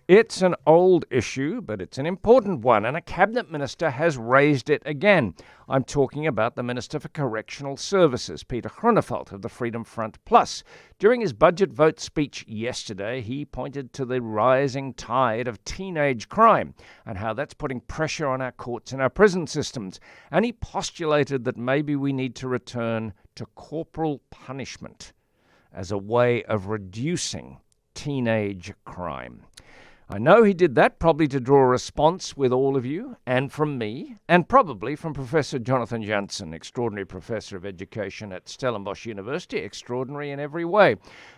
It's an old issue, but it's an important one, and a cabinet minister has raised it again. I'm talking about the Minister for Correctional Services, Pieter Groenewald of the Freedom Front Plus. During his budget vote speech yesterday, he pointed to the rising tide of teenage crime and how that's putting pressure on our courts and our prison systems. And he postulated that maybe we need to return to corporal punishment as a way of reducing teenage crime. I know he did that probably to draw a response with all of you and from me, and probably from Professor Jonathan Jansen, extraordinary professor of education at Stellenbosch University, extraordinary in every way.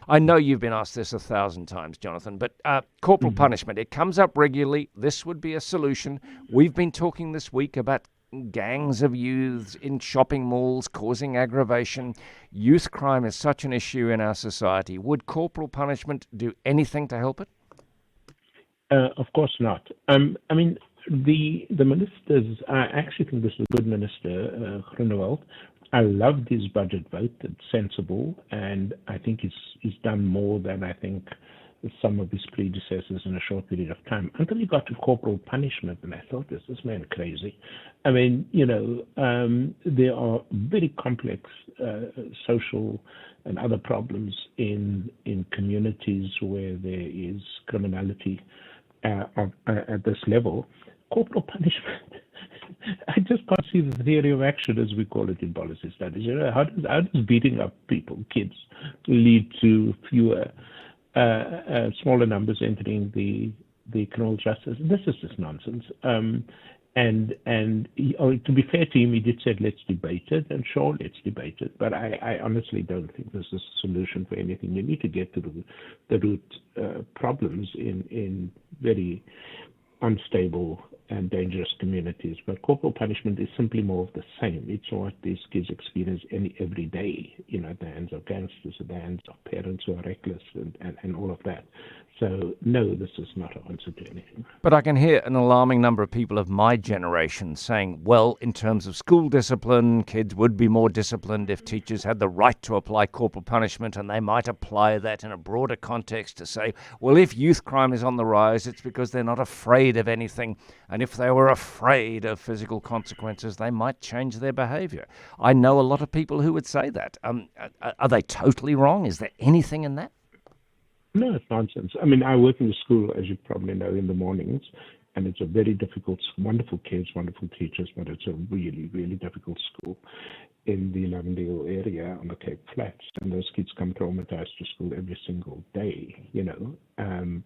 I know you've been asked this 1,000 times, Jonathan, but corporal punishment, it comes up regularly. This would be a solution. We've been talking this week about gangs of youths in shopping malls causing aggravation. Youth crime is such an issue in our society. Would corporal punishment do anything to help it? Of course not. I mean, the ministers, I actually think this is a good minister, Groenewald. I loved his budget vote. It's sensible, and I think he's done more than I think some of his predecessors in a short period of time, until he got to corporal punishment, and I thought, is this man crazy? I mean, there are very complex social and other problems in communities where there is criminality at this level. Corporal punishment, I just can't see the theory of action, as we call it in policy studies. How does beating up people, kids, lead to fewer, smaller numbers entering the criminal justice? This is just nonsense. And to be fair to him, he did say, let's debate it, and sure, let's debate it. But I honestly don't think this is a solution for anything. You need to get to the root problems in very unstable and dangerous communities. But corporal punishment is simply more of the same. It's what these kids experience every day, at the hands of gangsters, at the hands of parents who are reckless and all of that. So, no, this is not an answer to anything. But I can hear an alarming number of people of my generation saying, well, in terms of school discipline, kids would be more disciplined if teachers had the right to apply corporal punishment, and they might apply that in a broader context to say, well, if youth crime is on the rise, it's because they're not afraid of anything, and if they were afraid of physical consequences, they might change their behavior. I know a lot of people who would say that. Are they totally wrong? Is there anything in that? No, it's nonsense. I mean, I work in the school, as you probably know, in the mornings, and it's a very difficult, wonderful kids, wonderful teachers, but it's a really, really difficult school in the Londale area on the Cape Flats. And those kids come traumatized to school every single day,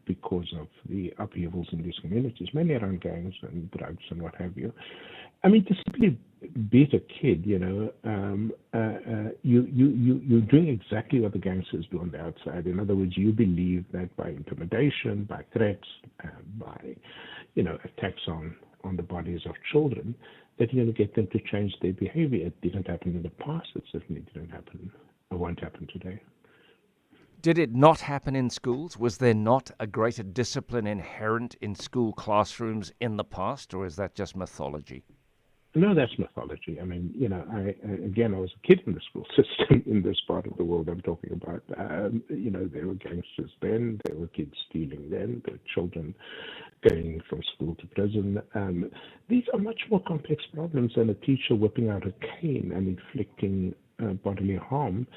because of the upheavals in these communities, mainly around gangs and drugs and what have you. I mean, to simply beat a kid, you're doing exactly what the gangsters do on the outside. In other words, you believe that by intimidation, by threats, by, attacks on the bodies of children, that you're going to get them to change their behavior. It didn't happen in the past. It certainly didn't happen. It won't happen today. Did it not happen in schools? Was there not a greater discipline inherent in school classrooms in the past, or is that just mythology? No, that's mythology. I mean, I was a kid in the school system in this part of the world I'm talking about. There were gangsters then, there were kids stealing then, there were children going from school to prison. These are much more complex problems than a teacher whipping out a cane and inflicting bodily harm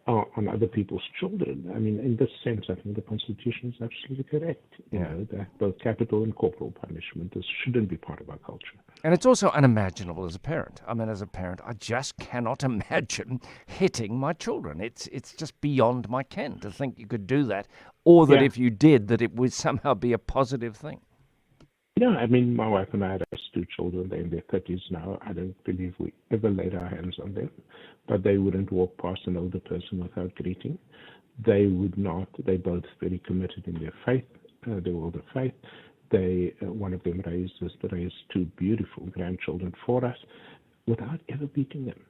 on other people's children. I mean, in this sense, I think the Constitution is absolutely correct. That both capital and corporal punishment shouldn't be part of our culture. And it's also unimaginable as a parent. I mean, as a parent, I just cannot imagine hitting my children. It's just beyond my ken to think you could do that, or that if you did, that it would somehow be a positive thing. I mean, my wife and I have 2 children. They're in their 30s now. I don't believe we ever laid our hands on them, but they wouldn't walk past an older person without greeting. They would not. They're both very committed in their faith, their world of faith. One of them raised 2 beautiful grandchildren for us without ever beating them.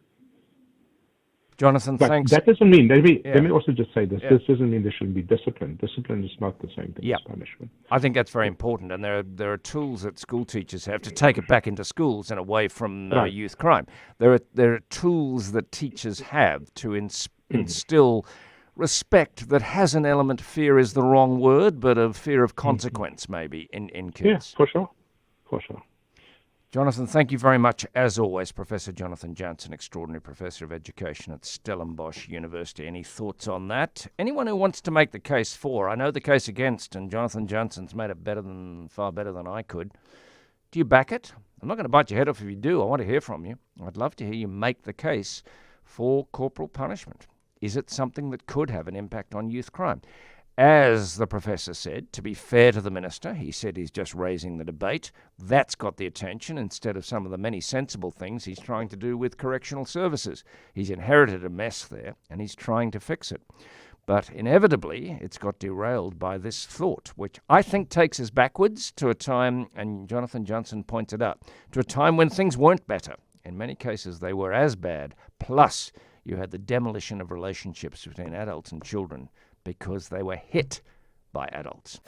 Jonathan, but thanks. That doesn't mean, let me also just say this, this doesn't mean there shouldn't be discipline. Discipline is not the same thing as punishment. I think that's very important, and there are tools that school teachers have to take it back into schools and away from youth crime. There are tools that teachers have to instill respect that has an element, fear is the wrong word, but of fear of consequence maybe in kids. Yeah, for sure. For sure. Jonathan, thank you very much, as always, Professor Jonathan Jansen, Extraordinary Professor of Education at Stellenbosch University. Any thoughts on that? Anyone who wants to make the case for, I know the case against, and Jonathan Jansen's made it far better than I could. Do you back it? I'm not going to bite your head off if you do. I want to hear from you. I'd love to hear you make the case for corporal punishment. Is it something that could have an impact on youth crime? As the professor said, to be fair to the minister, he said he's just raising the debate. That's got the attention instead of some of the many sensible things he's trying to do with correctional services. He's inherited a mess there, and he's trying to fix it. But inevitably, it's got derailed by this thought, which I think takes us backwards to a time, and Jonathan Jansen pointed out, to a time when things weren't better. In many cases, they were as bad. Plus, you had the demolition of relationships between adults and children because they were hit by adults.